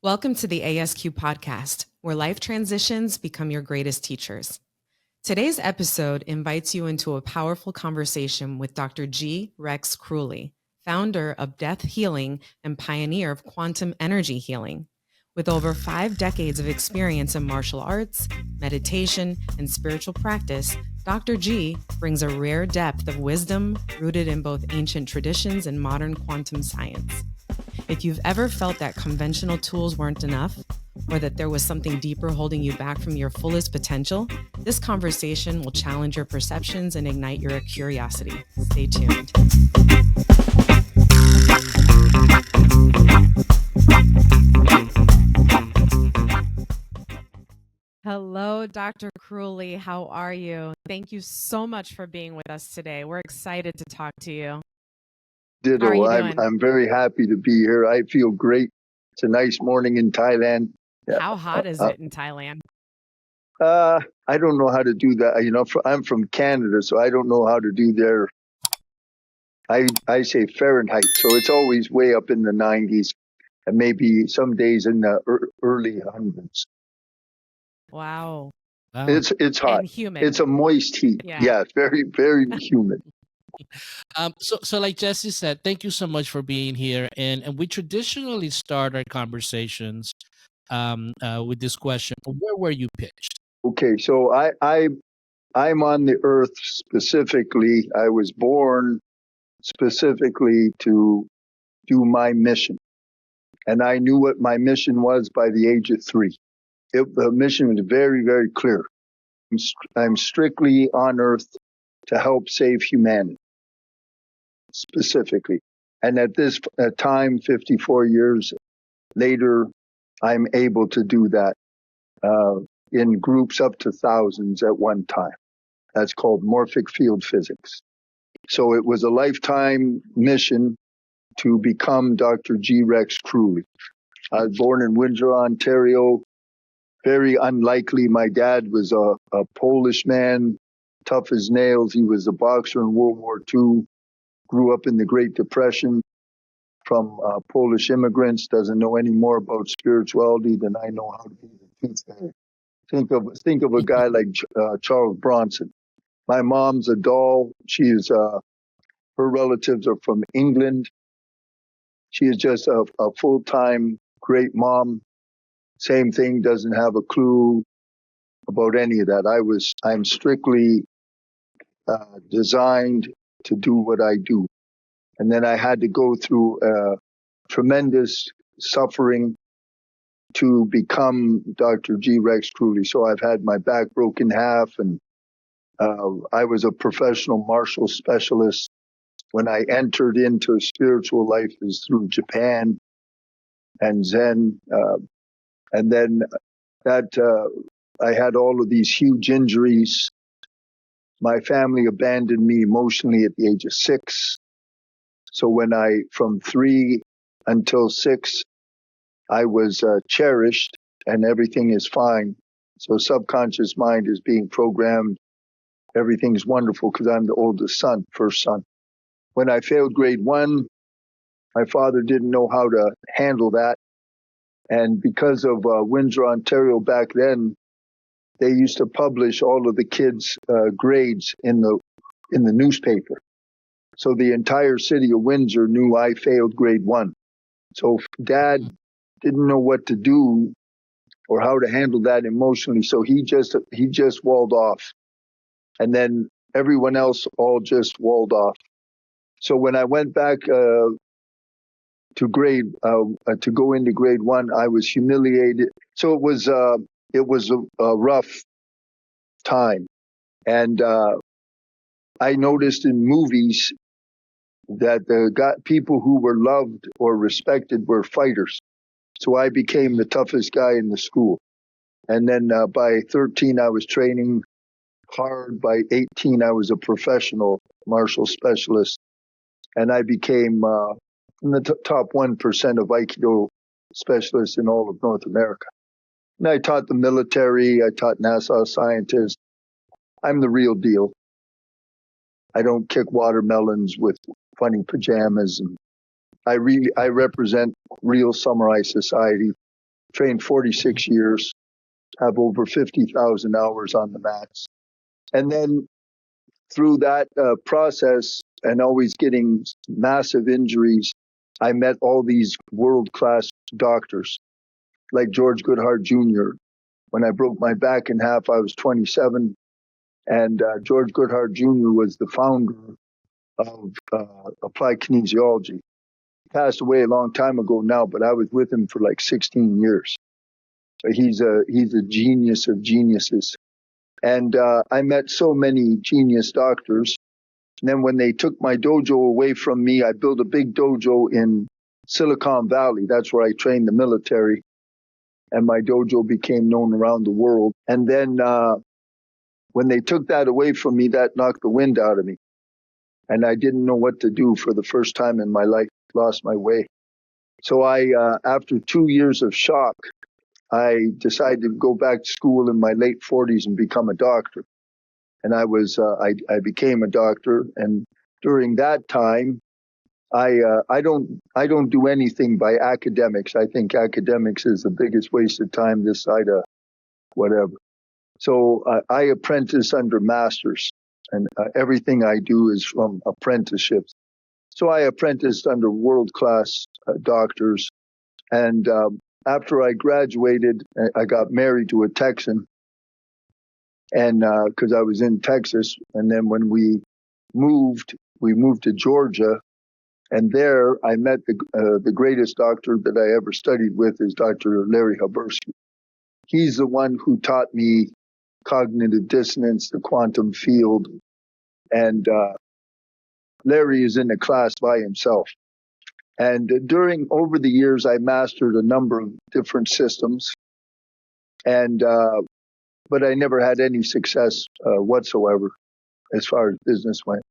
Welcome to the ASQ Podcast, where life transitions become your greatest teachers. Today's episode invites you into a powerful conversation with Dr. G. Rex Kruhly, founder of Death Healing and pioneer of quantum energy healing. With over 5 decades of experience in martial arts, meditation, and spiritual practice, Dr. G brings a rare depth of wisdom rooted in both ancient traditions and modern quantum science. If you've ever felt that conventional tools weren't enough, or that there was something deeper holding you back from your fullest potential, this conversation will challenge your perceptions and ignite your curiosity. Stay tuned. Hello, Dr. Kruhly. How are you? Thank you so much for being with us today. We're excited to talk to you. Ditto. How are you doing? I'm very happy to be here. I feel great. It's a nice morning in Thailand. How hot is it in Thailand? I don't know how to do that. I'm from Canada, so I don't know how to do their. I say Fahrenheit, so it's always way up in the 90s, and maybe some days in the early hundreds. Wow. It's hot. And humid. It's a moist heat. Yeah, very, very humid. So like Jesse said, thank you so much for being here. And we traditionally start our conversations with this question: where were you pitched? Okay, so I'm on the earth specifically. I was born specifically to do my mission. And I knew what my mission was by the age of 3. The mission was very, very clear. I'm strictly on earth to help save humanity, specifically. And at this time, 54 years later, I'm able to do that in groups up to thousands at one time. That's called morphic field physics. So it was a lifetime mission to become Dr. G. Rex Kruhly. I was born in Windsor, Ontario. Very unlikely. My dad was a Polish man, tough as nails. He was a boxer in World War II. Grew up in the Great Depression from Polish immigrants. Doesn't know any more about spirituality than I know how to be the tooth fairy. Think of a guy like Charles Bronson. My mom's a doll. Her relatives are from England. She is just a full-time great mom. Same thing, doesn't have a clue about any of that. I'm strictly designed to do what I do. And then I had to go through tremendous suffering to become Dr. G. Rex Kruhly. So I've had my back broken in half, and I was a professional martial specialist. When I entered into spiritual life is through Japan and Zen. And then I had all of these huge injuries. My family abandoned me emotionally at the age of 6. So from 3 until 6, I was cherished and everything is fine. So subconscious mind is being programmed. Everything's wonderful because I'm the oldest son, first son. When I failed grade 1, my father didn't know how to handle that. And because of Windsor, Ontario back then, they used to publish all of the kids' grades in the newspaper. So the entire city of Windsor knew I failed grade 1. So Dad didn't know what to do or how to handle that emotionally. So he just walled off. And then everyone else all just walled off. So when I went back to go into grade 1, I was humiliated. So it was a rough time. And I noticed in movies that people who were loved or respected were fighters. So I became the toughest guy in the school. And then by 13, I was training hard. By 18, I was a professional martial specialist. And I became in the top 1% of Aikido specialists in all of North America. And I taught the military. I taught NASA scientists. I'm the real deal. I don't kick watermelons with funny pajamas. And I represent real samurai society. trained 46 years, have over 50,000 hours on the mats. And then through that process and always getting massive injuries, I met all these world-class doctors like George Goodheart Jr. When I broke my back in half, I was 27. And George Goodheart Jr. was the founder of applied kinesiology. He passed away a long time ago now, but I was with him for like 16 years. So he's a genius of geniuses. And I met so many genius doctors. And then when they took my dojo away from me, I built a big dojo in Silicon Valley. That's where I trained the military. And my dojo became known around the world. And then when they took that away from me, that knocked the wind out of me. And I didn't know what to do for the first time in my life, lost my way. So after 2 years of shock, I decided to go back to school in my late 40s and become a doctor. And I became a doctor. And during that time, I don't do anything by academics. I think academics is the biggest waste of time this side of whatever. So I apprentice under masters, and everything I do is from apprenticeships. So I apprenticed under world-class doctors. And after I graduated, I got married to a Texan, and because I was in Texas. And then when we moved to Georgia, and there I met the greatest doctor that I ever studied with is Dr. Larry Habersky. He's the one who taught me cognitive dissonance, the quantum field, and Larry is in a class by himself. And over the years, I mastered a number of different systems, and but I never had any success whatsoever as far as business went.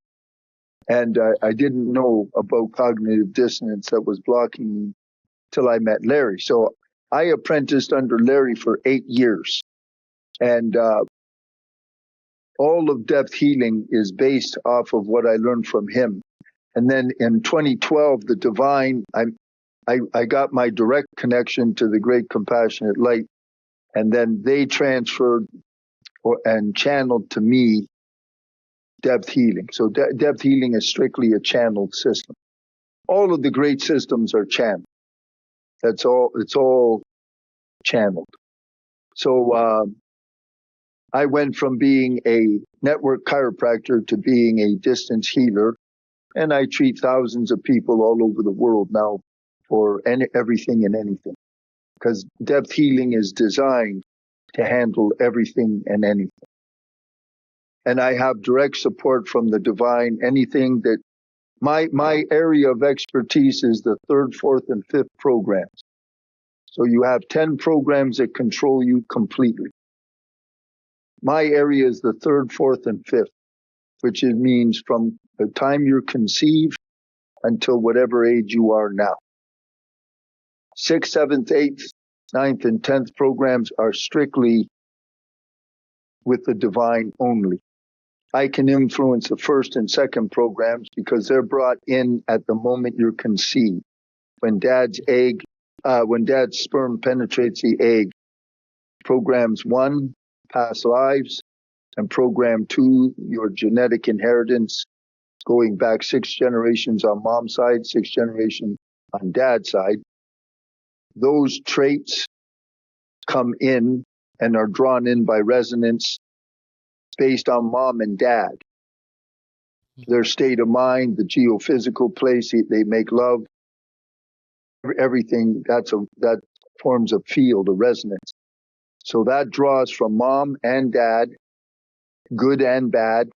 And I didn't know about cognitive dissonance that was blocking me till I met Larry. So I apprenticed under Larry for 8 years. And all of depth healing is based off of what I learned from him. And then in 2012, the divine, I got my direct connection to the great compassionate light. And then they transferred and channeled to me depth healing. So depth healing is strictly a channeled system. All of the great systems are channeled. It's all channeled. So I went from being a network chiropractor to being a distance healer, and I treat thousands of people all over the world now for everything and anything, because depth healing is designed to handle everything and anything. And I have direct support from the divine. Anything that my area of expertise is the 3rd, 4th, and 5th programs. So you have 10 programs that control you completely. My area is the 3rd, 4th, and 5th, which means from the time you're conceived until whatever age you are now. 6th, 7th, 8th, 9th, and 10th programs are strictly with the divine only. I can influence the 1st and 2nd programs because they're brought in at the moment you're conceived. When dad's sperm penetrates the egg, programs 1, past lives, and program 2, your genetic inheritance, going back 6 generations on mom's side, 6 generations on dad's side. Those traits come in and are drawn in by resonance based on mom and dad. Their state of mind, the geophysical place they make love, everything, that forms a field, a resonance. So that draws from mom and dad, good and bad.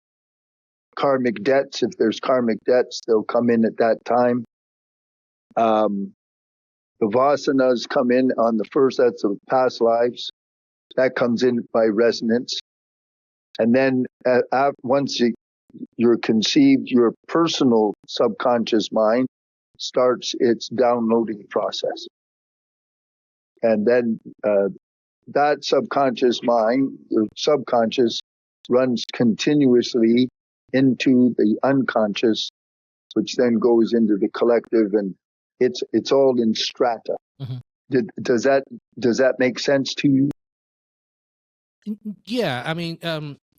Karmic debts, if there's karmic debts, they'll come in at that time. The vasanas come in on the 1st, that's of past lives. That comes in by resonance. And then once you're conceived, your personal subconscious mind starts its downloading process. And then that subconscious mind, the subconscious, runs continuously into the unconscious, which then goes into the collective, and it's all in strata. Mm-hmm. Does that make sense to you? Yeah, I mean,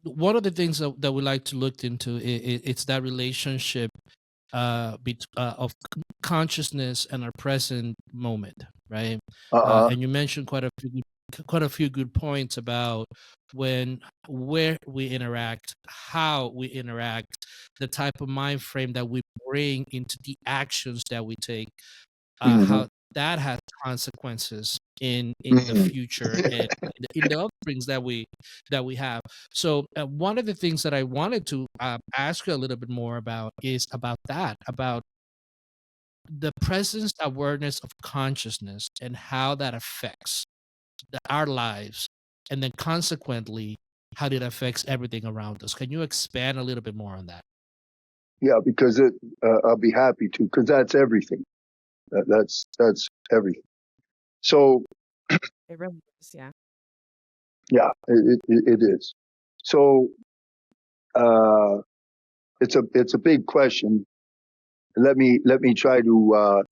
one of the things that we like to look into it's that relationship of consciousness and our present moment, right? And you mentioned quite a few good points about where we interact, how we interact, the type of mind frame that we bring into the actions that we take, how that has consequences in the future and in the offerings that we have. So one of the things that I wanted to ask you a little bit more about is about the presence awareness of consciousness and how that affects our lives, and then consequently how it affects everything around us. Can you expand a little bit more on that? Yeah, because I'll be happy to, because that's everything. That's everything. So it really is, yeah. Yeah, it is. So it's a big question. Let me try to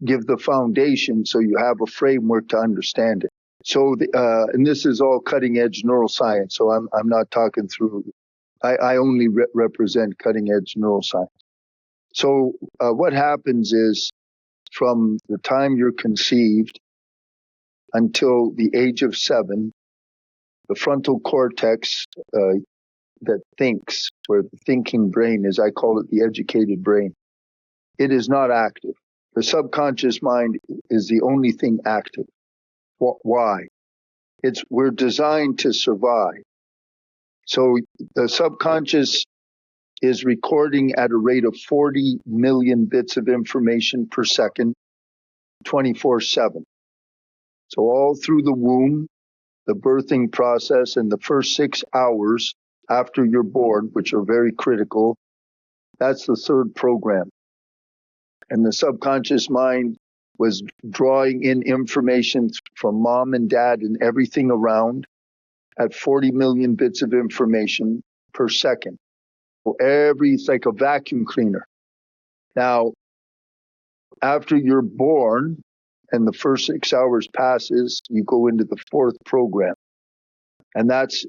give the foundation so you have a framework to understand it. So and this is all cutting edge neuroscience. So I'm not talking through. I only represent cutting edge neuroscience. So what happens is, from the time you're conceived until the age of 7, the frontal cortex that thinks, where the thinking brain is, I call it the educated brain, it is not active. The subconscious mind is the only thing active. Why? We're designed to survive. So the subconscious is recording at a rate of 40 million bits of information per second, 24/7. So all through the womb, the birthing process, and the first 6 hours after you're born, which are very critical, that's the third program. And the subconscious mind was drawing in information from mom and dad and everything around at 40 million bits of information per second. So it's like a vacuum cleaner. Now, after you're born and the first 6 hours passes, you go into the fourth program. And that's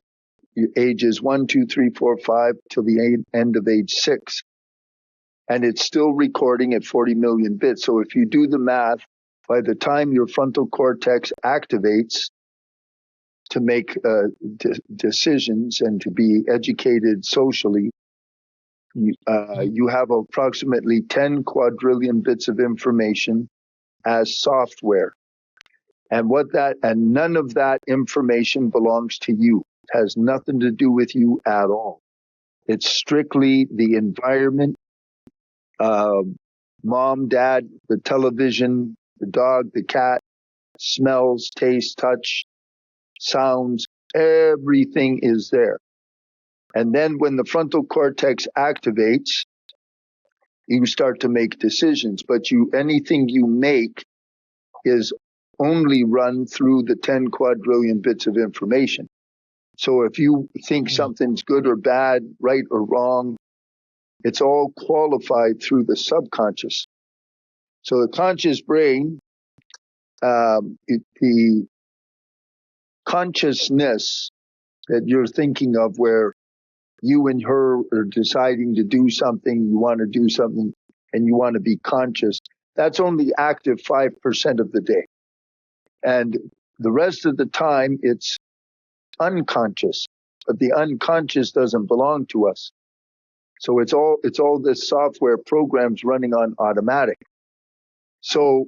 ages 1, 2, 3, 4, 5 till the end of age 6. And it's still recording at 40 million bits. So if you do the math, by the time your frontal cortex activates to make decisions and to be educated socially, you have approximately 10 quadrillion bits of information as software. And none of that information belongs to you. It has nothing to do with you at all. It's strictly the environment, mom, dad, the television, the dog, the cat, smells, taste, touch, sounds, everything is there. And then when the frontal cortex activates, you start to make decisions, but anything you make is only run through the 10 quadrillion bits of information. So if you think something's good or bad, right or wrong, it's all qualified through the subconscious. So the conscious brain, the consciousness that you're thinking of, where you and her are deciding to do something, you want to do something, and you want to be conscious, that's only active 5% of the day. And the rest of the time, it's unconscious. But the unconscious doesn't belong to us. So it's all this software programs running on automatic. So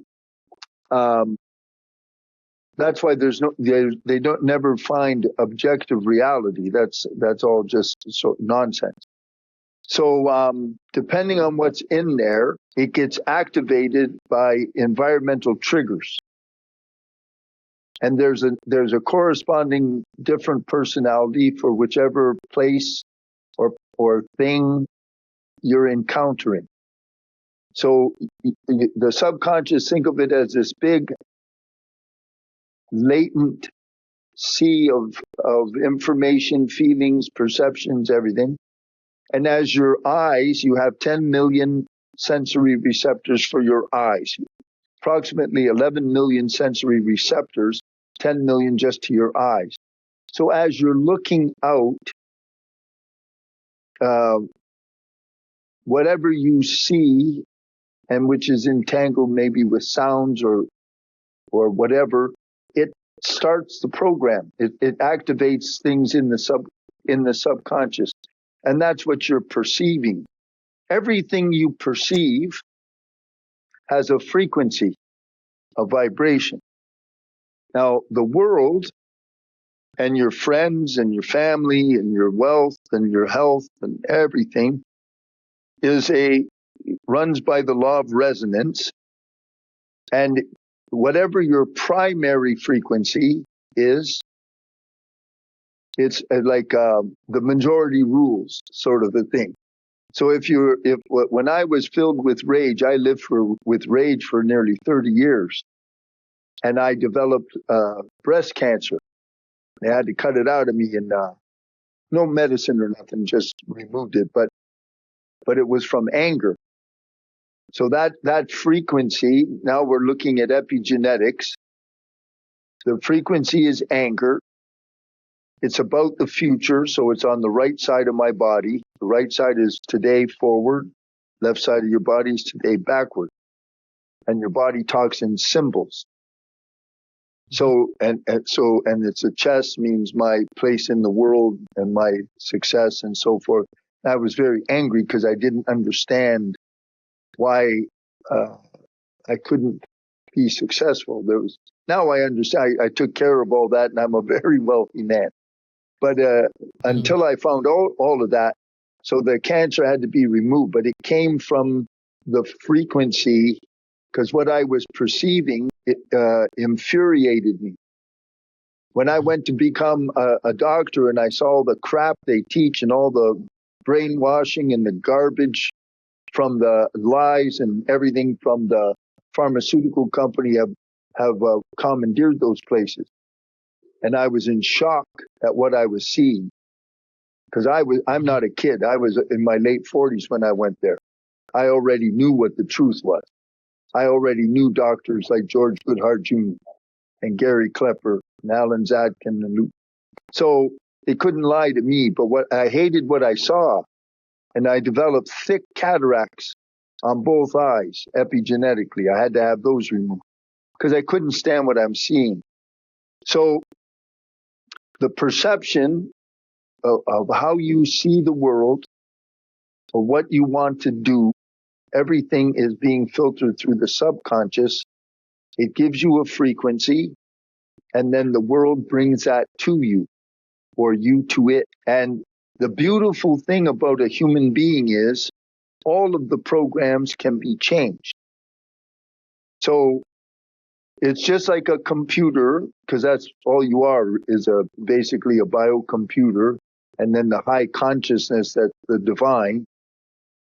that's why they don't never find objective reality. That's all just nonsense. So depending on what's in there, it gets activated by environmental triggers. And there's a corresponding different personality for whichever place or thing you're encountering. So the subconscious, think of it as this big latent sea of information, feelings, perceptions, everything. And as your eyes, you have 10 million sensory receptors for your eyes. approximately 11 million sensory receptors, 10 million just to your eyes. So as you're looking out, whatever you see, and which is entangled maybe with sounds or whatever, it starts the program. It activates things in the subconscious, and that's what you're perceiving. Everything you perceive has a frequency, a vibration. Now, the world and your friends and your family and your wealth and your health and everything runs by the law of resonance. And whatever your primary frequency is, it's like the majority rules sort of a thing. So when I was filled with rage, I lived with rage for nearly 30 years, and I developed breast cancer. They had to cut it out of me, and no medicine or nothing, just removed it. But it was from anger. So that frequency, now we're looking at epigenetics. The frequency is anger. It's about the future, so it's on the right side of my body. The right side is today forward, left side of your body is today backward. And your body talks in symbols. So it's a chess means my place in the world and my success and so forth. I was very angry because I didn't understand why I couldn't be successful. Now I understand. I took care of all that, and I'm a very wealthy man. But until I found all of that, so the cancer had to be removed. But it came from the frequency, because what I was perceiving infuriated me. When I went to become a doctor and I saw the crap they teach and all the brainwashing and the garbage from the lies and everything from the pharmaceutical company have commandeered those places. And I was in shock at what I was seeing, because I'm not a kid. I was in my late 40s when I went there. I already knew what the truth was. I already knew doctors like George Goodheart Jr. and Gary Klepper and Alan Zadkin and Luke. So they couldn't lie to me, but I hated what I saw. And I developed thick cataracts on both eyes epigenetically. I had to have those removed because I couldn't stand what I'm seeing. So the perception of how you see the world, or what you want to do, everything is being filtered through the subconscious. It gives you a frequency, and then the world brings that to you, or you to it. And the beautiful thing about a human being is all of the programs can be changed. So it's just like a computer, because that's all you are, is basically a biocomputer. And then the high consciousness, that's the divine,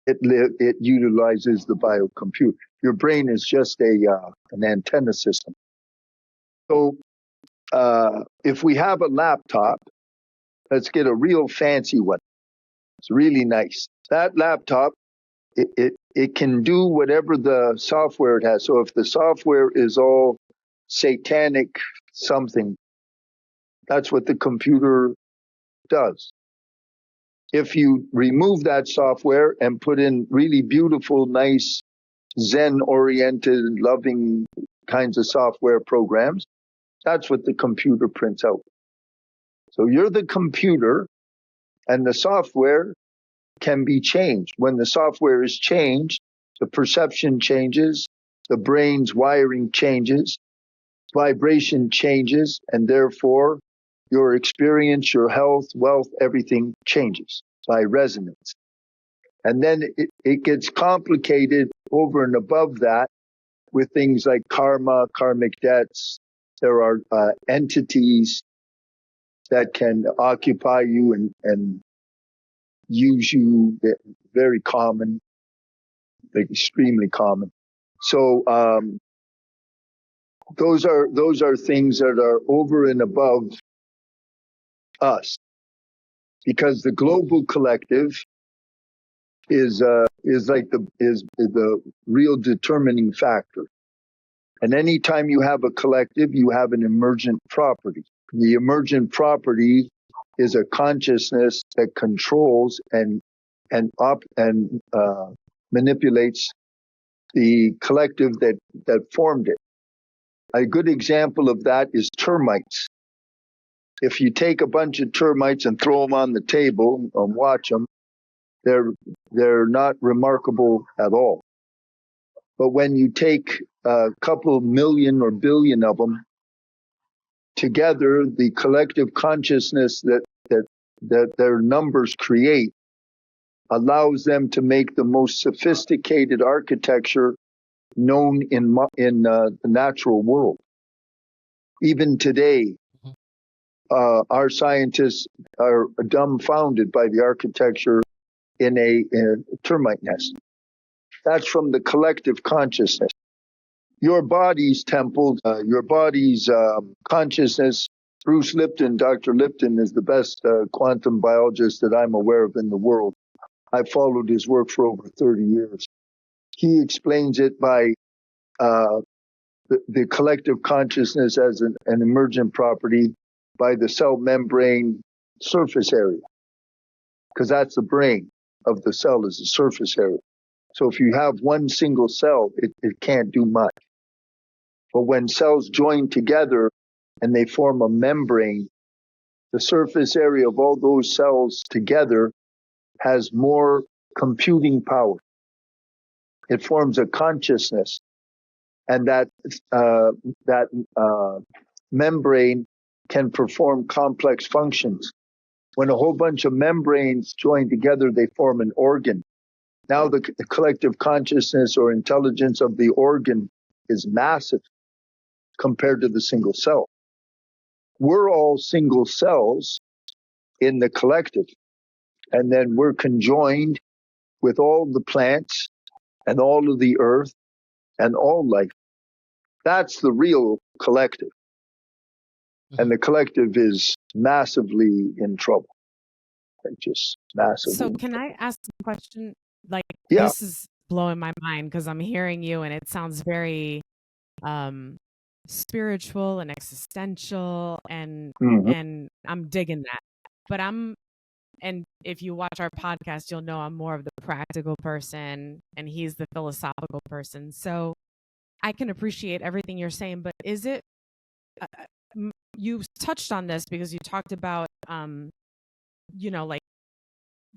it utilizes the biocomputer. Your brain is just an antenna system. So if we have a laptop, let's get a real fancy one. It's really nice. That laptop, it can do whatever the software it has. So if the software is all satanic something, that's what the computer does. If you remove that software and put in really beautiful, nice, Zen-oriented, loving kinds of software programs, that's what the computer prints out. So you're the computer, and the software can be changed. When the software is changed, the perception changes, the brain's wiring changes, vibration changes, and therefore your experience, your health, wealth, everything changes by resonance. And then it gets complicated over and above that with things like karma, karmic debts. There are entities that can occupy you and use you. Very common, like extremely common. So those are things that are over and above us, because the global collective is the real determining factor. And anytime you have a collective, you have an emergent property. The emergent property is a consciousness that controls and manipulates the collective that formed it. A good example of that is termites. If you take a bunch of termites and throw them on the table and watch them, they're not remarkable at all. But when you take a couple million or billion of them together, the collective consciousness that their numbers create allows them to make the most sophisticated architecture known in the natural world. Even today, our scientists are dumbfounded by the architecture in a termite nest. That's from the collective consciousness. Your body's temple, your body's consciousness. Bruce Lipton, Dr. Lipton, is the best quantum biologist that I'm aware of in the world. I've followed his work for over 30 years. He explains it by the collective consciousness as an emergent property by the cell membrane surface area, because that's the brain of the cell, is the surface area. So if you have one single cell, it can't do much. But when cells join together and they form a membrane, the surface area of all those cells together has more computing power. It forms a consciousness, and that membrane can perform complex functions. When a whole bunch of membranes join together, they form an organ. Now the collective consciousness or intelligence of the organ is massive compared to the single cell. We're all single cells in the collective, and then we're conjoined with all the plants and all of the earth and all life. That's the real collective. And the collective is massively in trouble. Just massively. So can I ask a question? Like, yeah. This is blowing my mind because I'm hearing you and it sounds very spiritual and existential, and I'm digging that. But and if you watch our podcast, you'll know I'm more of the practical person and he's the philosophical person. So I can appreciate everything you're saying, but is it, you touched on this because you talked about, like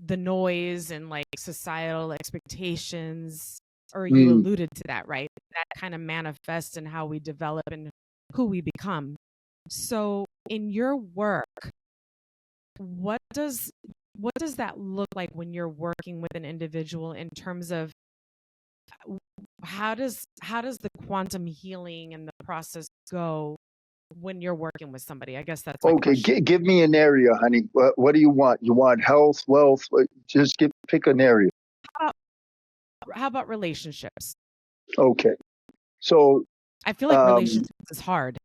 the noise and like societal expectations, or you alluded to that, right? That kind of manifests in how we develop and who we become. So in your work, what does that look like when you're working with an individual in terms of how does the quantum healing and the process go when you're working with somebody? I guess that's okay. Give me an area, honey. What do you want? You want health, wealth? Just pick an area. How about relationships? Okay. So I feel like relationships is hard.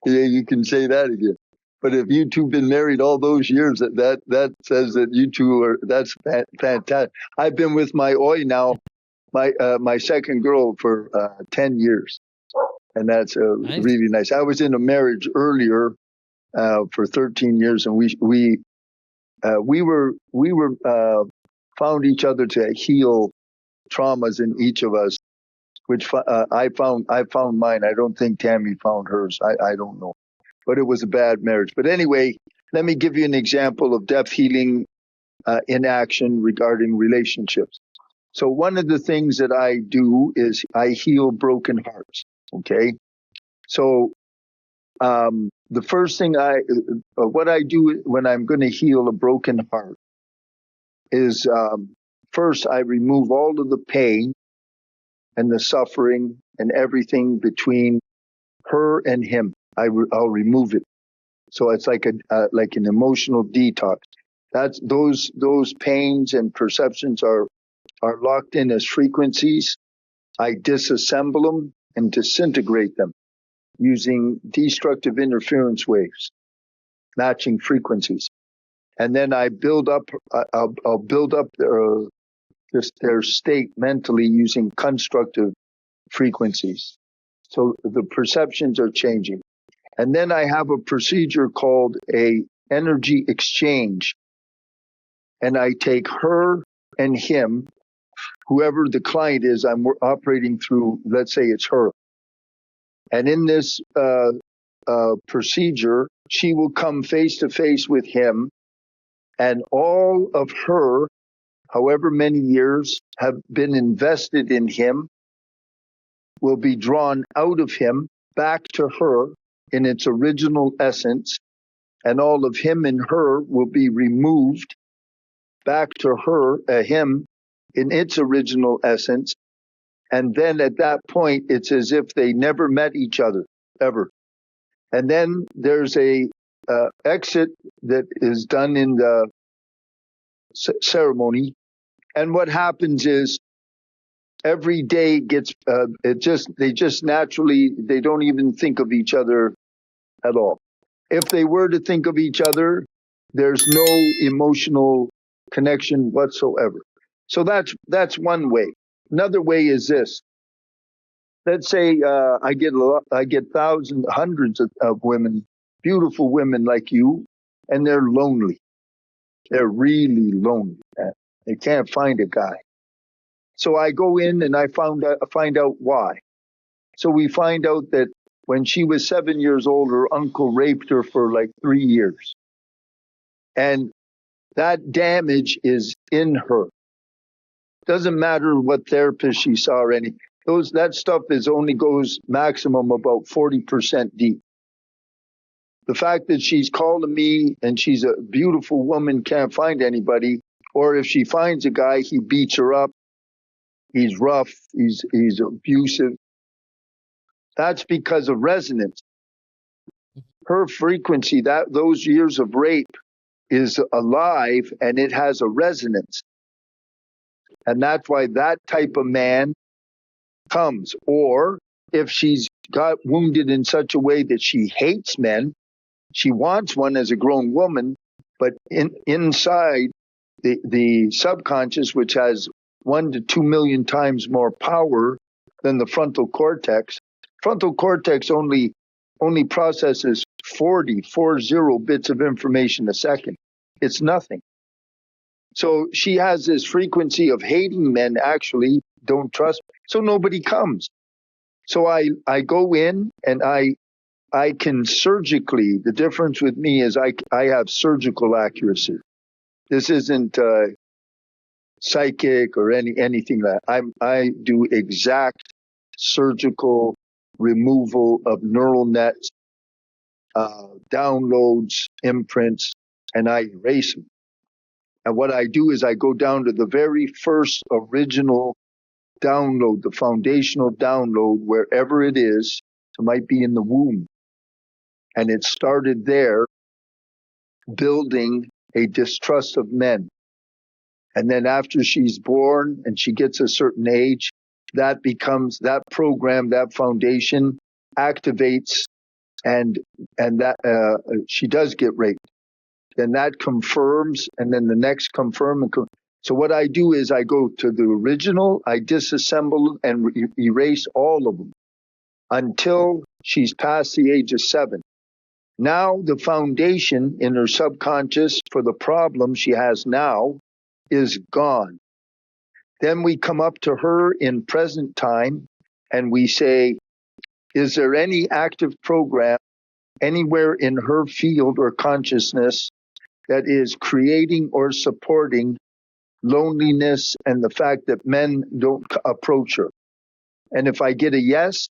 Yeah, you can say that again. But if you two been married all those years, that says that you two that's fantastic. I've been with my now, my second girl for 10 years. And that's nice. Really nice. I was in a marriage earlier for 13 years, and we found each other to heal traumas in each of us, which I found mine. I don't think Tammy found hers. I don't know, but it was a bad marriage. But anyway, let me give you an example of depth healing in action regarding relationships. So one of the things that I do is I heal broken hearts. Okay. So, the first thing what I do when I'm going to heal a broken heart is, first I remove all of the pain and the suffering and everything between her and him. I'll remove it. So it's like an emotional detox. That's those pains and perceptions are locked in as frequencies. I disassemble them and disintegrate them using destructive interference waves, matching frequencies. And then I build up, I'll build up just their state mentally using constructive frequencies. So the perceptions are changing. And then I have a procedure called a energy exchange. And I take her and him, whoever the client is, I'm operating through, let's say it's her. And in this procedure, she will come face to face with him, and all of her, however many years have been invested in him, will be drawn out of him back to her in its original essence, and all of him and her will be removed back to her, him, in its original essence. And then at that point, it's as if they never met each other, ever. And then there's a exit that is done in the ceremony. And what happens is every day gets, they just naturally, they don't even think of each other at all. If they were to think of each other, there's no emotional connection whatsoever. So that's one way. Another way is this. Let's say I get thousands, hundreds of women, beautiful women like you, and they're lonely. They're really lonely. They can't find a guy. So I go in and I find out why. So we find out that when she was 7 years old, her uncle raped her for like 3 years. And that damage is in her. Doesn't matter what therapist she saw or any. That stuff only goes maximum about 40% deep. The fact that she's calling me and she's a beautiful woman, can't find anybody, or if she finds a guy, he beats her up. He's rough. He's abusive. That's because of resonance. Her frequency, those years of rape, is alive and it has a resonance. And that's why that type of man comes. Or if she's got wounded in such a way that she hates men, she wants one as a grown woman, but inside the subconscious, which has 1 to 2 million times more power than the frontal cortex only processes 40 bits of information a second. It's nothing. So she has this frequency of hating men, actually, don't trust, so nobody comes. So I go in and I can surgically, the difference with me is I have surgical accuracy. This isn't psychic or anything like that. I do exact surgical removal of neural nets, downloads, imprints, and I erase them. And what I do is I go down to the very first original download, the foundational download, wherever it is. It might be in the womb. And it started there, building a distrust of men. And then after she's born and she gets a certain age, that program, that foundation activates, and that she does get raped. Then that confirms, and then the next confirm. So what I do is I go to the original, I disassemble and erase all of them until she's past the age of 7. Now the foundation in her subconscious for the problem she has now is gone. Then we come up to her in present time and we say, is there any active program anywhere in her field or consciousness that is creating or supporting loneliness and the fact that men don't approach her? And if I get a yes,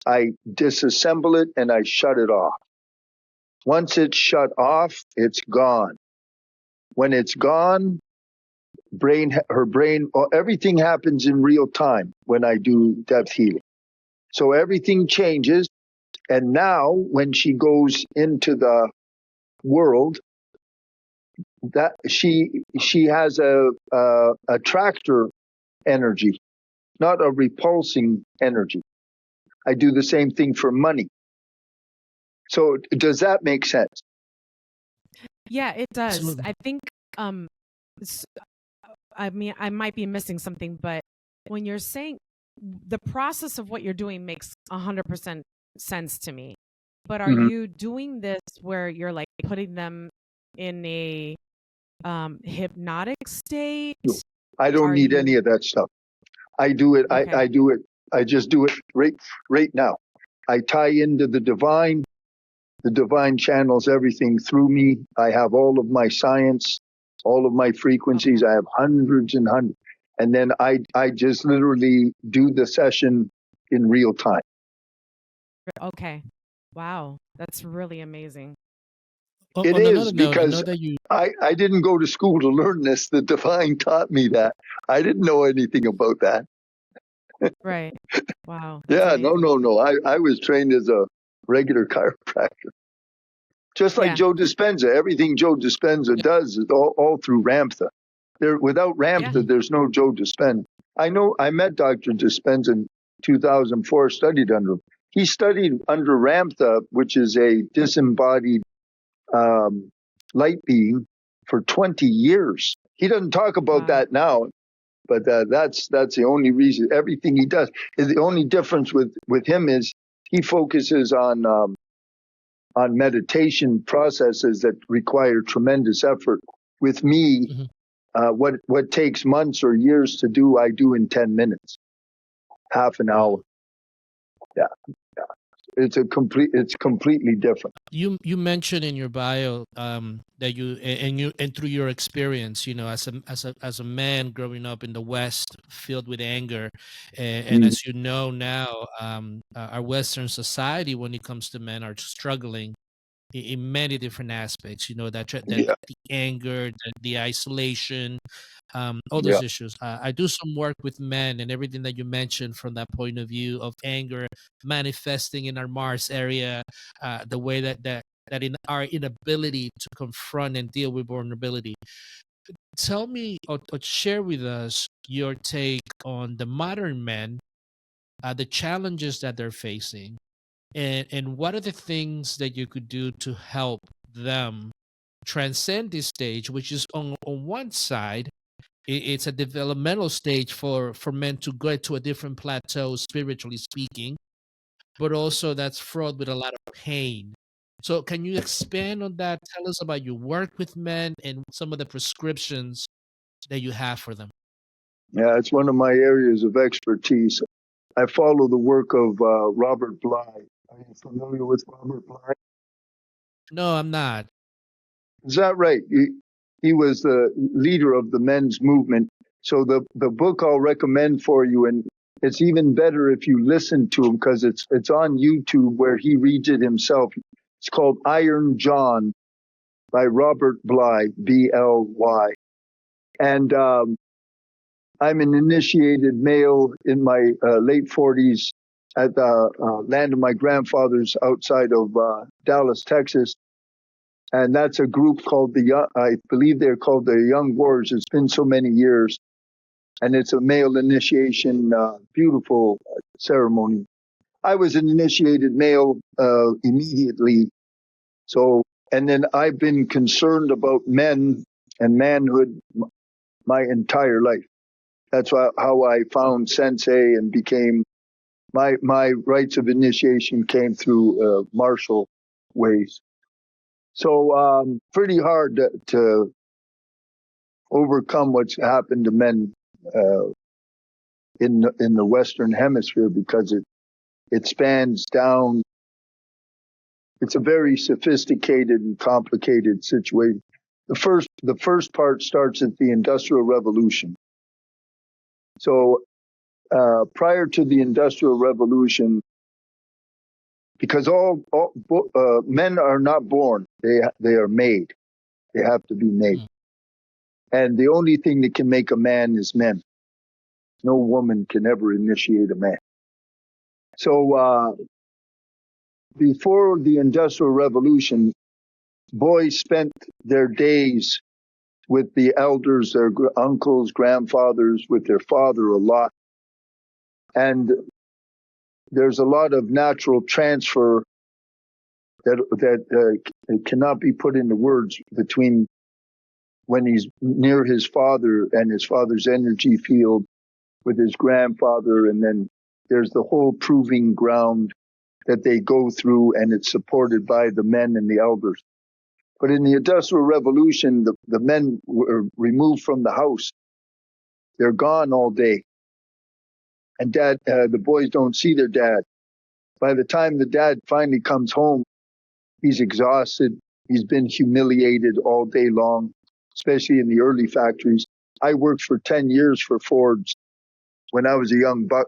I disassemble it and I shut it off. Once it's shut off, it's gone. When it's gone, her brain, everything happens in real time when I do depth healing. So everything changes. And now when she goes into the world, that she has a attractor energy, not a repulsing energy. I do the same thing for money. So does that make sense? Yeah, it does. Absolutely. I think I mean, I might be missing something, but when you're saying the process of what you're doing makes 100% sense to me. But are you doing this where you're like putting them in a hypnotic state? I don't need any of that stuff. I do it. Okay. I do it. I just do it right now. I tie into the divine. The divine channels everything through me. I have all of my science, all of my frequencies. I have hundreds and hundreds. And then I just literally do the session in real time. Okay. Wow. That's really amazing. It is, because I didn't go to school to learn this. The divine taught me that. I didn't know anything about that. Right. Wow. Yeah, no. I was trained as a regular chiropractor. Just like Joe Dispenza. Everything Joe Dispenza does is all through Ramtha. Without Ramtha, there's no Joe Dispenza. I met Dr. Dispenza in 2004, studied under him. He studied under Ramtha, which is a disembodied light being, for 20 years. He doesn't talk about that now, but that's the only reason. Everything he does is the only difference with him is he focuses on meditation processes that require tremendous effort. With me, what takes months or years to do, I do in 10 minutes, half an hour. Yeah. It's completely different. You mentioned in your bio that you through your experience, as a man growing up in the West, filled with anger, and as you know now, our Western society, when it comes to men, are struggling in many different aspects. The anger, the isolation, all those issues. I do some work with men, and everything that you mentioned from that point of view of anger manifesting in our Mars area, the way that in our inability to confront and deal with vulnerability. Tell me or share with us your take on the modern men, the challenges that they're facing, and what are the things that you could do to help them transcend this stage, which is on one side, it's a developmental stage for men to go to a different plateau, spiritually speaking, but also that's fraught with a lot of pain. So can you expand on that? Tell us about your work with men and some of the prescriptions that you have for them. Yeah, it's one of my areas of expertise. I follow the work of Robert Bly. Are you familiar with Robert Bly? No, I'm not. Is that right? He was the leader of the men's movement. So the book I'll recommend for you, and it's even better if you listen to him because it's on YouTube where he reads it himself. It's called Iron John by Robert Bly, B-L-Y. And I'm an initiated male in my late 40s at the land of my grandfathers outside of Dallas, Texas. And that's a group called I believe they're called the Young Warriors. It's been so many years. And it's a male initiation, beautiful ceremony. I was an initiated male immediately. So, and then I've been concerned about men and manhood my entire life. That's how I found Sensei and became, my rites of initiation came through martial ways. So pretty hard to overcome what's happened to men in the Western Hemisphere because it spans down. It's a very sophisticated and complicated situation. The first part starts at the Industrial Revolution. So prior to the Industrial Revolution, because all men are not born, they are made. They have to be made. And the only thing that can make a man is men. No woman can ever initiate a man. So before the Industrial Revolution, boys spent their days with the elders, their uncles, grandfathers, with their father a lot. And there's a lot of natural transfer that cannot be put into words between when he's near his father and his father's energy field with his grandfather, and then there's the whole proving ground that they go through, and it's supported by the men and the elders. But in the Industrial Revolution, the men were removed from the house. They're gone all day. And the boys don't see their dad. By the time the dad finally comes home, he's exhausted. He's been humiliated all day long, especially in the early factories. I worked for 10 years for Ford's when I was a young buck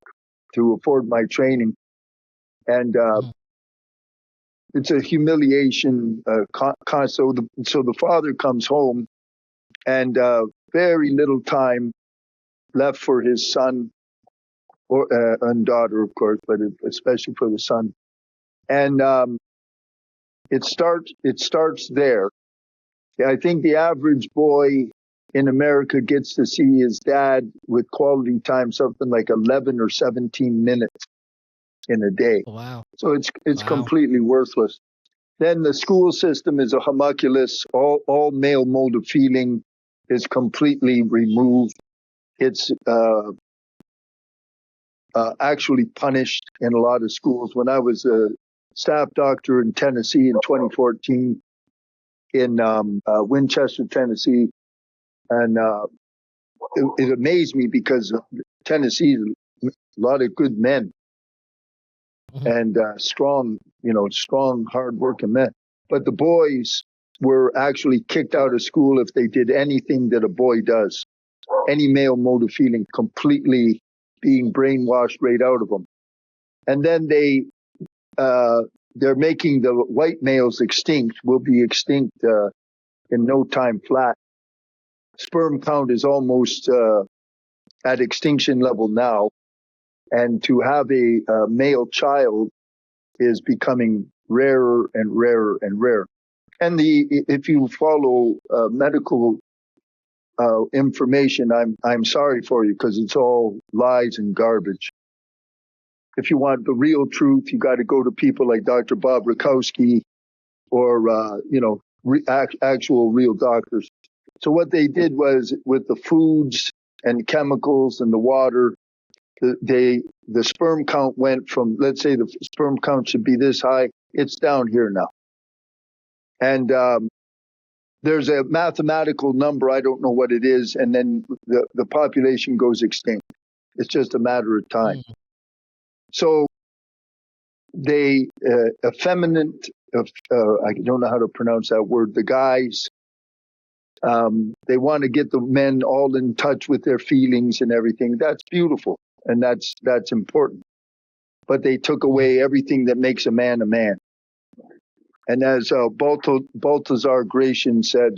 to afford my training. And it's a humiliation. So the father comes home, and very little time left for his son and daughter, of course, but especially for the son. And it starts there. I think the average boy in America gets to see his dad with quality time something like 11 or 17 minutes in a day. Wow. So it's completely worthless. Then the school system is a homunculus. All male mode of feeling is completely removed. It's actually punished in a lot of schools. When I was a staff doctor in Tennessee in 2014, in Winchester, Tennessee, and it amazed me because Tennessee is a lot of good men and strong, hard-working men. But the boys were actually kicked out of school if they did anything that a boy does. Any male mode of feeling, completely being brainwashed right out of them. And then they're making the white males extinct, will be extinct in no time flat. Sperm count is almost at extinction level now. And to have a male child is becoming rarer and rarer and rarer. And if you follow medical information, I'm sorry for you because it's all lies and garbage. If you want the real truth, you got to go to people like Dr. Bob Rakowski or actual real doctors. So what they did was with the foods and chemicals and the water, the sperm count went from, let's say the sperm count should be this high, it's down here now. And there's a mathematical number, I don't know what it is, and then the population goes extinct. It's just a matter of time. So they effeminate, I don't know how to pronounce that word, the guys, they want to get the men all in touch with their feelings and everything. That's beautiful, and that's important. But they took away everything that makes a man a man. And as Balthazar Gracian said,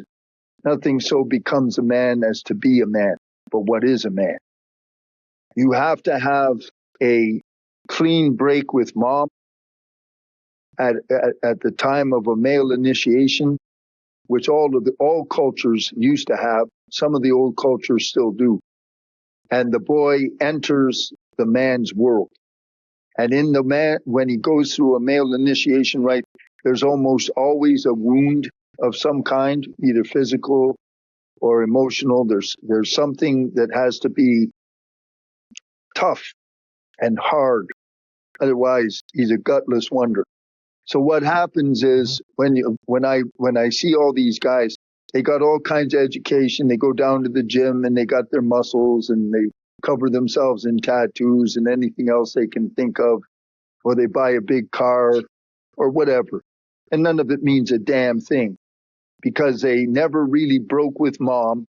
nothing so becomes a man as to be a man. But what is a man? You have to have a clean break with mom at the time of a male initiation, which all cultures used to have. Some of the old cultures still do. And the boy enters the man's world. And in the man, when he goes through a male initiation rite, there's almost always a wound of some kind, either physical or emotional. There's something that has to be tough and hard. Otherwise, he's a gutless wonder. So what happens is when I see all these guys, they got all kinds of education. They go down to the gym and they got their muscles and they cover themselves in tattoos and anything else they can think of, or they buy a big car or whatever. And none of it means a damn thing because they never really broke with mom.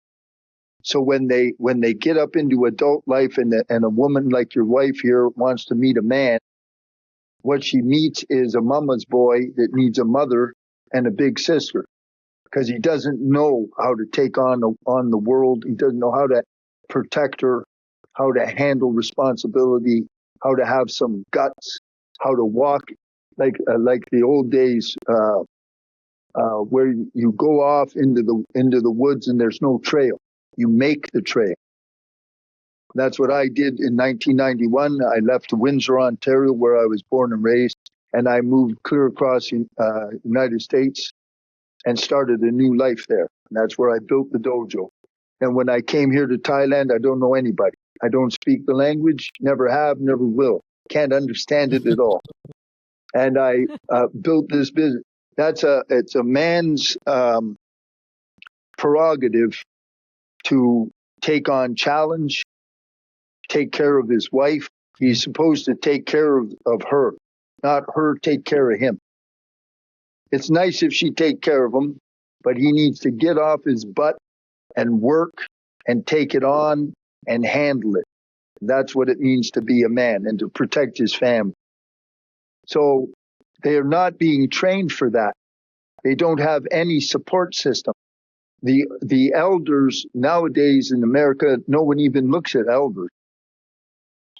So when they get up into adult life and a woman like your wife here wants to meet a man, what she meets is a mama's boy that needs a mother and a big sister because he doesn't know how to take on the world. He doesn't know how to protect her, how to handle responsibility, how to have some guts, how to walk like the old days where you go off into the woods and there's no trail. You make the trail. That's what I did in 1991. I left Windsor, Ontario, where I was born and raised, and I moved clear across the United States and started a new life there. And that's where I built the dojo. And when I came here to Thailand, I don't know anybody. I don't speak the language, never have, never will. Can't understand it at all. And I built this business. It's a man's prerogative to take on challenge, take care of his wife. He's supposed to take care of her, not her take care of him. It's nice if she take care of him, but he needs to get off his butt and work and take it on and handle it. That's what it means to be a man and to protect his family. So they are not being trained for that. They don't have any support system. The elders nowadays in America, no one even looks at elders.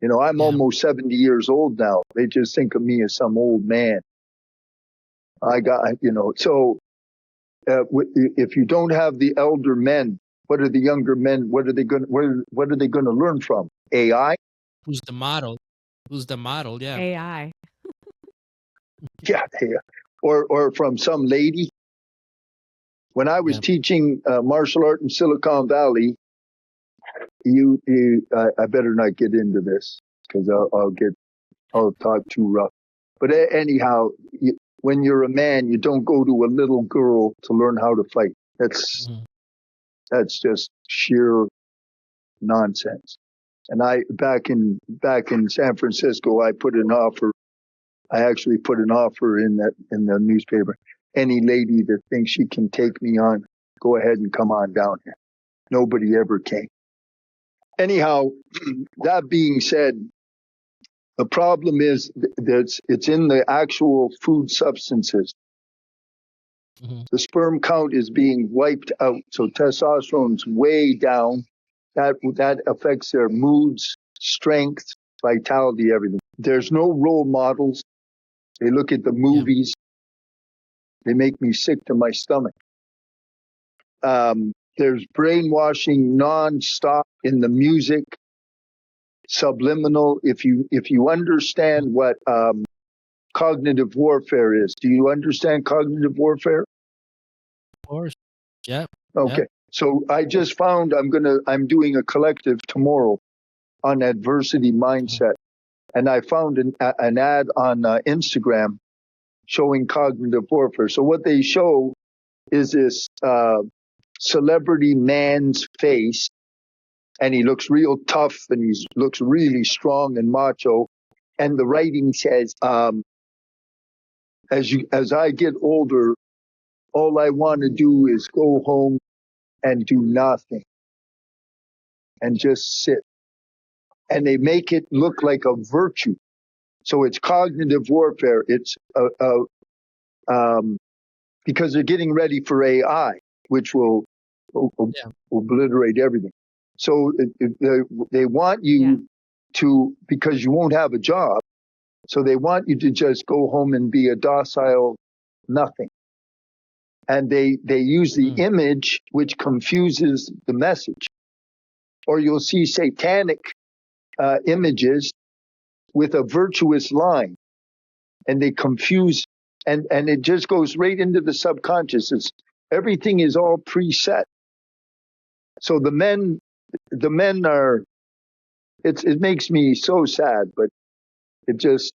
You know, I'm almost 70 years old now. They just think of me as some old man. So if you don't have the elder men, what are the younger men? What are they going to learn from? AI? Who's the model? Yeah. AI. Yeah. Or from some lady. When I was teaching martial art in Silicon Valley, I better not get into this because I'll talk too rough. But anyhow, when you're a man, you don't go to a little girl to learn how to fight. That's just sheer nonsense. And back in San Francisco, I actually put an offer in the newspaper. Any lady that thinks she can take me on, go ahead and come on down here. Nobody ever came. Anyhow, that being said, the problem is that it's in the actual food substances. The sperm count is being wiped out. So testosterone's way down. That affects their moods, strength, vitality, everything. There's no role models. They look at the movies. They make me sick to my stomach. There's brainwashing nonstop in the music, subliminal. If you understand what cognitive warfare is, do you understand cognitive warfare? Of course. Yeah. Okay. Yeah. So I just found I'm doing a collective tomorrow on adversity mindset, and I found an ad on Instagram showing cognitive warfare. So what they show is this celebrity man's face, and he looks real tough and he looks really strong and macho. And the writing says, as I get older, all I want to do is go home and do nothing and just sit. And they make it look like a virtue. So it's cognitive warfare. It's because they're getting ready for AI, which will obliterate everything. So they want you to, because you won't have a job, so they want you to just go home and be a docile nothing. And they use the image, which confuses the message. Or you'll see satanic images with a virtuous line, and they confuse, and it just goes right into the subconscious. Everything is all preset. So the men are, it makes me so sad, but it just,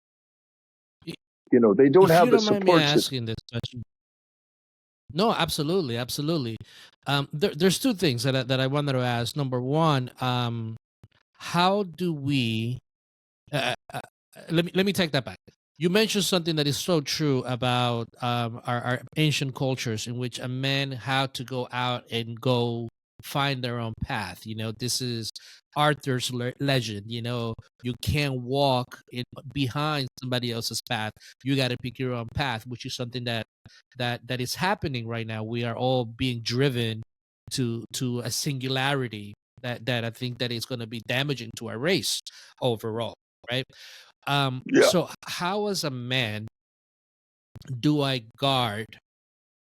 they don't have a support system. This question. No, absolutely. There's two things that I wanted to ask. Number one, how do we, let me take that back. You mentioned something that is so true about our ancient cultures in which a man had to go out and go find their own path. This is Arthur's legend. You can't walk behind somebody else's path. You got to pick your own path, which is something that is happening right now. We are all being driven to a singularity that I think that is going to be damaging to our race overall, right? So how, as a man, do I guard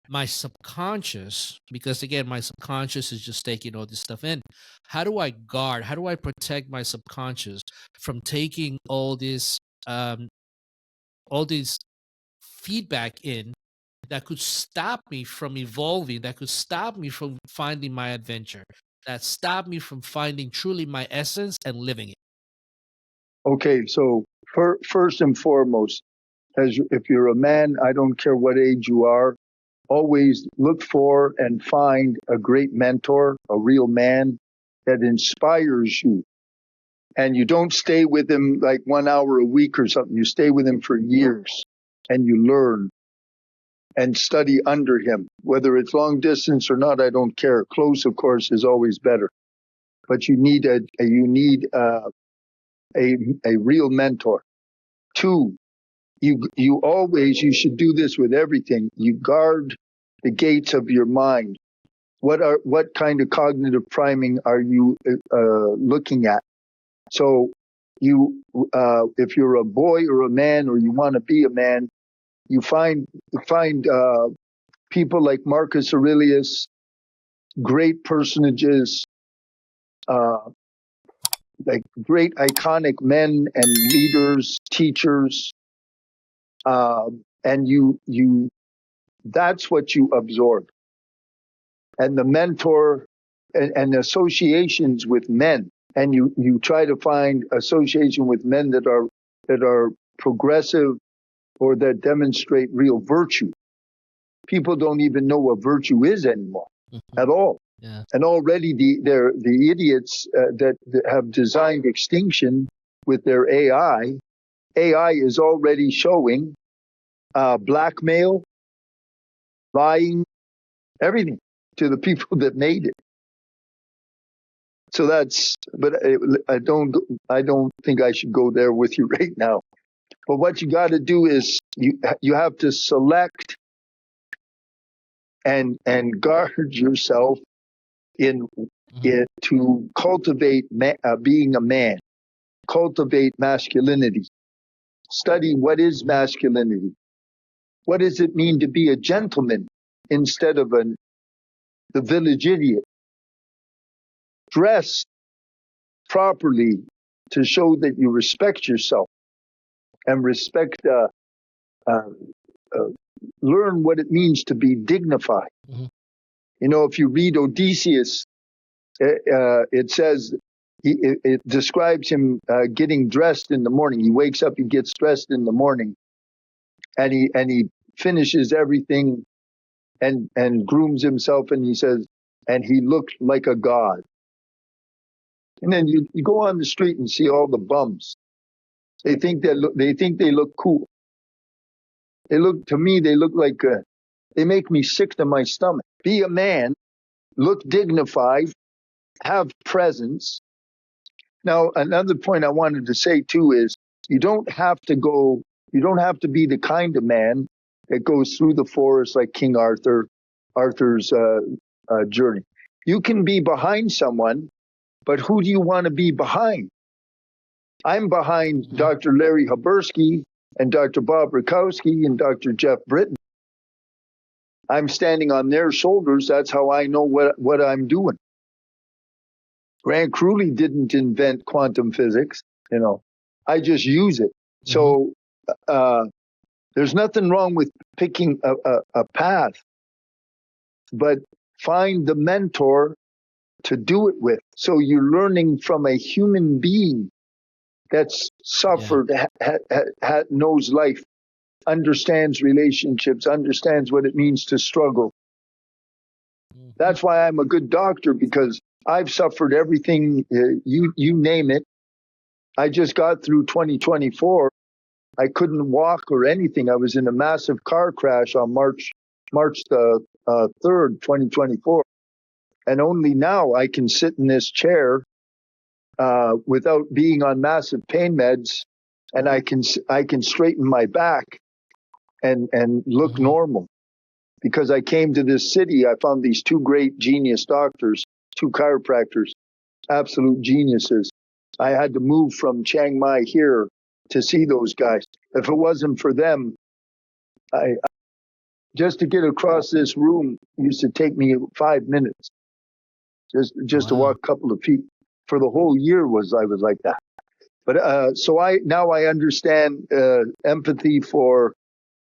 my subconscious? Because again, my subconscious is just taking all this stuff in. How do I protect my subconscious from taking all this feedback in that could stop me from evolving, that could stop me from finding my adventure, that stop me from finding truly my essence and living it? Okay, so first and foremost, if you're a man, I don't care what age you are, always look for and find a great mentor, a real man that inspires you. And you don't stay with him like 1 hour a week or something. You stay with him for years and you learn and study under him. Whether it's long distance or not, I don't care. Close, of course, is always better. But you need a real mentor. 2, you should do this with everything. You guard the gates of your mind. What kind of cognitive priming are you looking at? So if you're a boy or a man, or you want to be a man, you find people like Marcus Aurelius, great personages, like great iconic men and leaders, teachers, and that's what you absorb. And the mentor and associations with men. And you try to find association with men that are progressive or that demonstrate real virtue. People don't even know what virtue is anymore at all. Yeah. And already the idiots that have designed extinction with their AI is already showing blackmail, lying, everything to the people that made it. So I don't think I should go there with you right now. But what you got to do is you have to select and guard yourself to cultivate being a man, cultivate masculinity, study what is masculinity, what does it mean to be a gentleman instead of the village idiot. Dress properly to show that you respect yourself and learn what it means to be dignified. Mm-hmm. You know, if you read Odysseus, it says, it describes him getting dressed in the morning. He wakes up, he gets dressed in the morning, and he finishes everything and grooms himself, and he says, and he looked like a god. And then you go on the street and see all the bums. They think they look cool. They look like they make me sick to my stomach. Be a man, look dignified, have presence. Now, another point I wanted to say too is you don't have to be the kind of man that goes through the forest like King Arthur's journey. You can be behind someone, but who do you want to be behind? I'm behind Dr. Larry Habersky and Dr. Bob Rakowski and Dr. Jeff Britton. I'm standing on their shoulders. That's how I know what I'm doing. Grant Kruhly didn't invent quantum physics, you know. I just use it. So there's nothing wrong with picking a path, but find the mentor to do it with. So you're learning from a human being that's suffered, knows life, understands relationships, understands what it means to struggle. That's why I'm a good doctor, because I've suffered everything, you name it. I just got through 2024. I couldn't walk or anything. I was in a massive car crash on March the 3rd, 2024. And only now I can sit in this chair without being on massive pain meds, and I can straighten my back and look normal. Because I came to this city, I found these two great genius doctors, two chiropractors, absolute geniuses. I had to move from Chiang Mai here to see those guys. If it wasn't for them, just to get across this room used to take me 5 minutes. Just to walk a couple of feet. For the whole year I was like that. But so I understand empathy for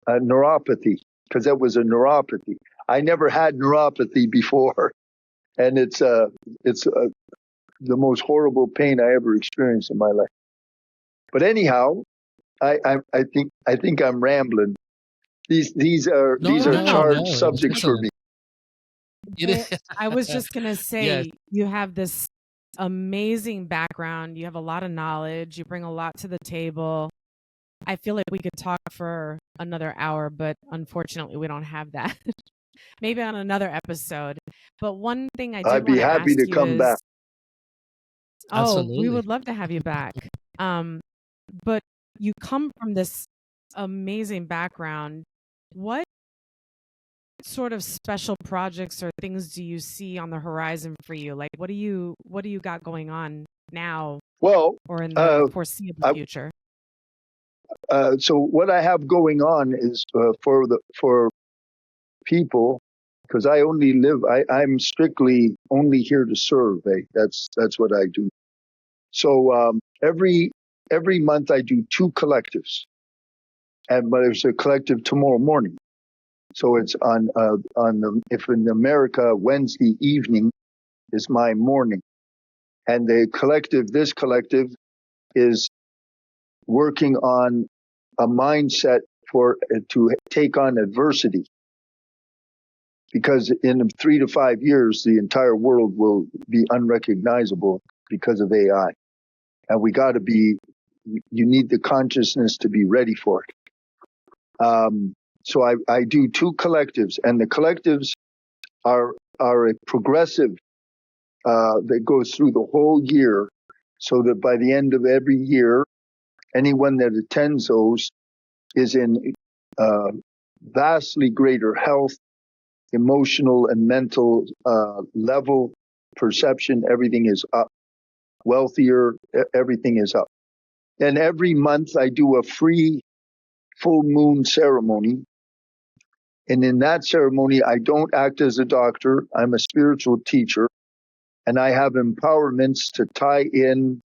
neuropathy, because that was a neuropathy. I never had neuropathy before, and it's the most horrible pain I ever experienced in my life. But anyhow, I think I'm rambling. These are charged subjects for me. I was just gonna say, Yes. you have this amazing background. You have a lot of knowledge. You bring a lot to the table. I feel like we could talk for another hour, but unfortunately, we don't have that. Maybe on another episode. But one thing I do I'd be happy to come back. Oh, Absolutely. we would love to have you back. But you come from this amazing background. What sort of special projects or things do you see on the horizon for you? Like, what do you got going on now? Well, or in the foreseeable future? So what I have going on is for people, because I only live. I'm strictly only here to serve. That's what I do. So every month I do 2 collectives, but there's a collective tomorrow morning. So it's if in America Wednesday evening is my morning, and this collective is working on a mindset to take on adversity, because in 3 to 5 years the entire world will be unrecognizable because of AI, and you need the consciousness to be ready for it. So I do 2 collectives, and the collectives are a progressive that goes through the whole year, so that by the end of every year, anyone that attends those is in vastly greater health, emotional and mental level, perception. Everything is up. Wealthier, everything is up. And every month I do a free full moon ceremony. And in that ceremony, I don't act as a doctor. I'm a spiritual teacher. And I have empowerments to tie in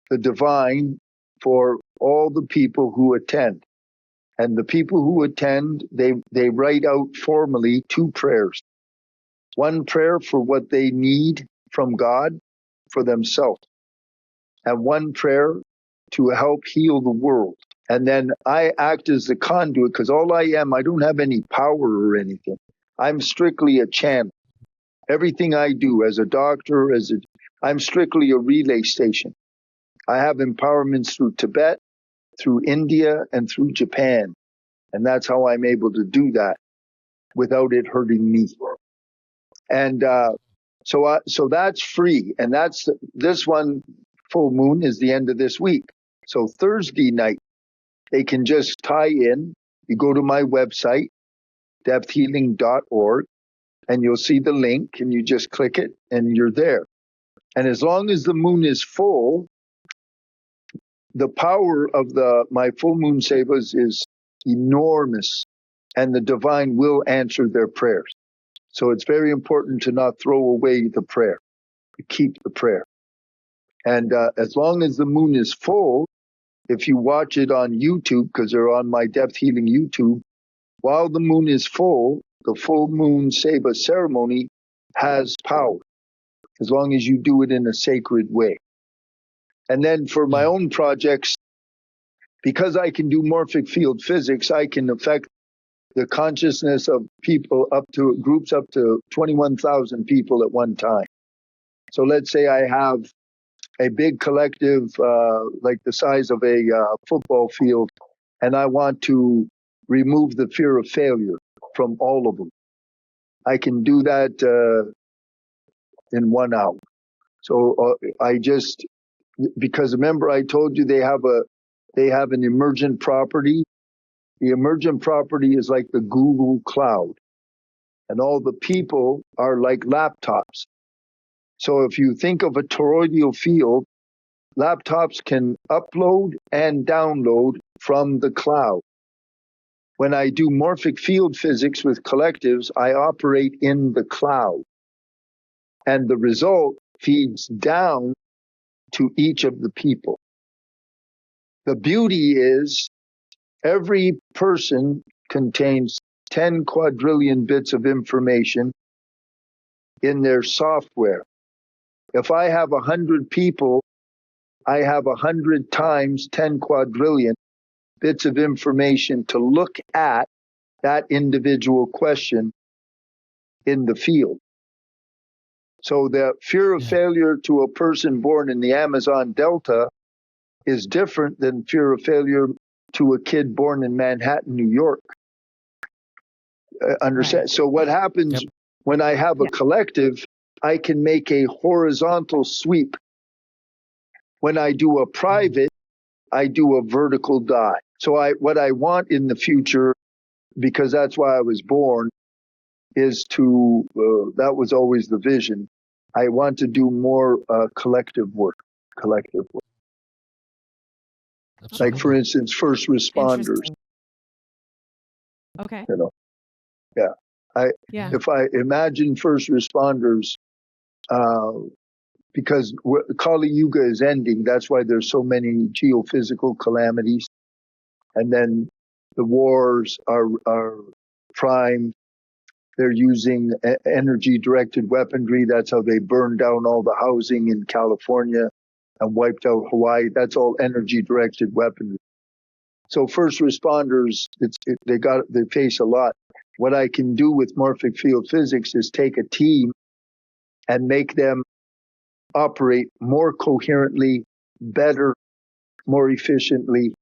the divine for all the people who attend. And the people who attend, they write out formally 2 prayers. 1 prayer for what they need from God for themselves, and 1 prayer to help heal the world. And then I act as the conduit, because all I don't have any power or anything. I'm strictly a channel. Everything I do as a doctor, I'm strictly a relay station. I have empowerments through Tibet, through India, and through Japan. And that's how I'm able to do that without it hurting me. And so that's free. And this one full moon is the end of this week. So Thursday night, they can just tie in. You go to my website, depthhealing.org, and you'll see the link, and you just click it and you're there. And as long as the moon is full, the power of my full moon savas is enormous, and the divine will answer their prayers. So it's very important to not throw away the prayer, to keep the prayer. And as long as the moon is full, if you watch it on YouTube, because they're on my Depth Healing YouTube, while the moon is full, the full moon Seva ceremony has power, as long as you do it in a sacred way. And then for my own projects, because I can do morphic field physics, I can affect the consciousness of people groups up to 21,000 people at one time. So let's say I have a big collective, like the size of a football field, and I want to remove the fear of failure from all of them. I can do that in 1 hour. So because remember I told you they have an emergent property. The emergent property is like the Google Cloud, and all the people are like laptops. So if you think of a toroidal field, laptops can upload and download from the cloud. When I do morphic field physics with collectives, I operate in the cloud, and the result feeds down to each of the people. The beauty is every person contains 10 quadrillion bits of information in their software. If I have 100 people, I have 100 times 10 quadrillion bits of information to look at that individual question in the field. So the fear of failure to a person born in the Amazon Delta is different than fear of failure to a kid born in Manhattan, New York. Understand? Right. So what happens when I have a collective, I can make a horizontal sweep. When I do a private, I do a vertical dive. So what I want in the future, because that's why I was born, is to, that was always the vision. I want to do more collective work. Absolutely. Like, for instance, first responders. Okay. You know, if I imagine first responders, because Kali Yuga is ending, that's why there's so many geophysical calamities. And then the wars are primed. They're using energy-directed weaponry. That's how they burned down all the housing in California and wiped out Hawaii. That's all energy-directed weaponry. So first responders, they face a lot. What I can do with morphic field physics is take a team and make them operate more coherently, better, more efficiently.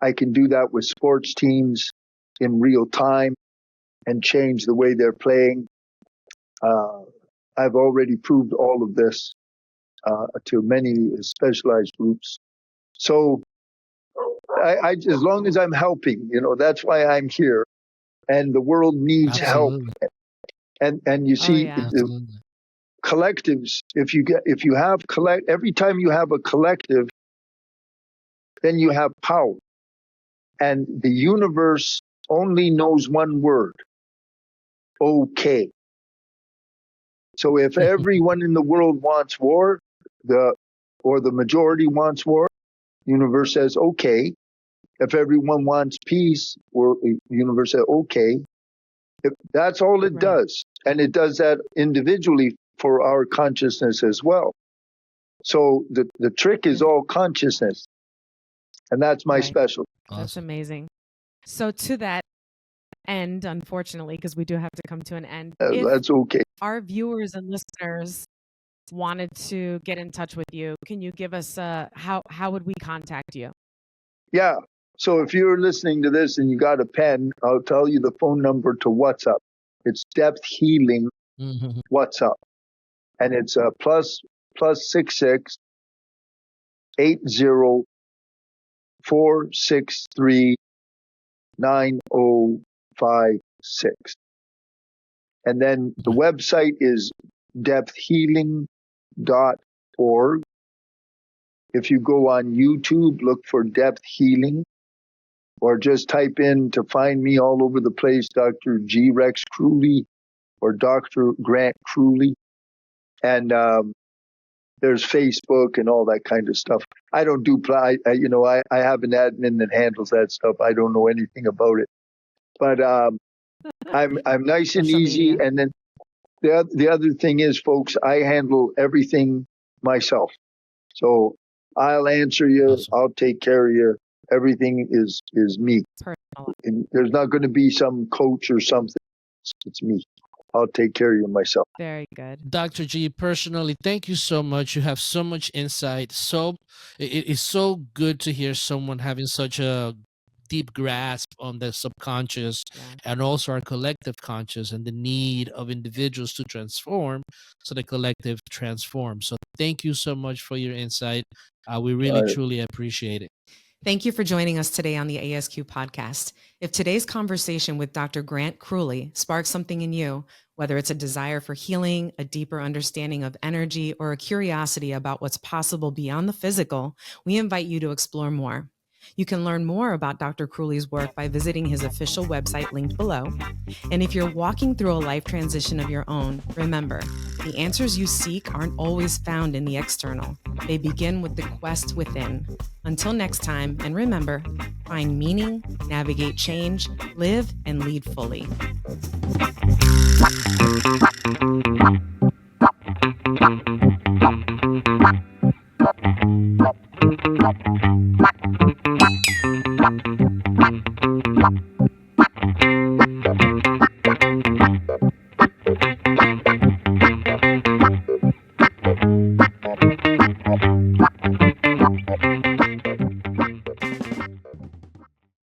I can do that with sports teams in real time and change the way they're playing. I've already proved all of this to many specialized groups. So I as long as I'm helping, that's why I'm here. And the world needs help. And you see, collectives, every time you have a collective, then you have power. And the universe only knows one word: okay. So if everyone in the world wants war, or the majority wants war, the universe says okay. If everyone wants peace, or the universe says okay. That's all it does. And it does that individually for our consciousness as well. So the trick is all consciousness. And that's my special. Awesome. That's amazing. So to that end, unfortunately, because we do have to come to an end. That's okay. Our viewers and listeners wanted to get in touch with you. Can you give us how would we contact you? Yeah. So if you're listening to this and you got a pen, I'll tell you the phone number to WhatsApp. It's Depth Healing WhatsApp. And it's plus 66 80 463 9056. And then the website is depthhealing.org. If you go on YouTube, look for Depth Healing, or just type in to find me all over the place, Dr. G. Rex Kruhly or Dr. Grant Kruhly. And there's Facebook and all that kind of stuff. I don't do, I have an admin that handles that stuff. I don't know anything about it. But I'm nice and easy. Media. And then the other thing is, folks, I handle everything myself. So I'll answer you. Awesome. I'll take care of you. Everything is me. And there's not going to be some coach or something. It's me. I'll take care of you myself. Very good. Dr. G, personally, thank you so much. You have so much insight. It is so good to hear someone having such a deep grasp on the subconscious and also our collective conscious and the need of individuals to transform so the collective transforms. So thank you so much for your insight. We really, truly appreciate it. Thank you for joining us today on the ASQ Podcast. If today's conversation with Dr. Grant Kruhly sparks something in you, whether it's a desire for healing, a deeper understanding of energy, or a curiosity about what's possible beyond the physical, we invite you to explore more. You can learn more about Dr. Kruhly's work by visiting his official website linked below. And if you're walking through a life transition of your own, remember, The answers you seek aren't always found in the external. They begin with the quest within. Until next time, and remember, find meaning, navigate change, live and lead fully.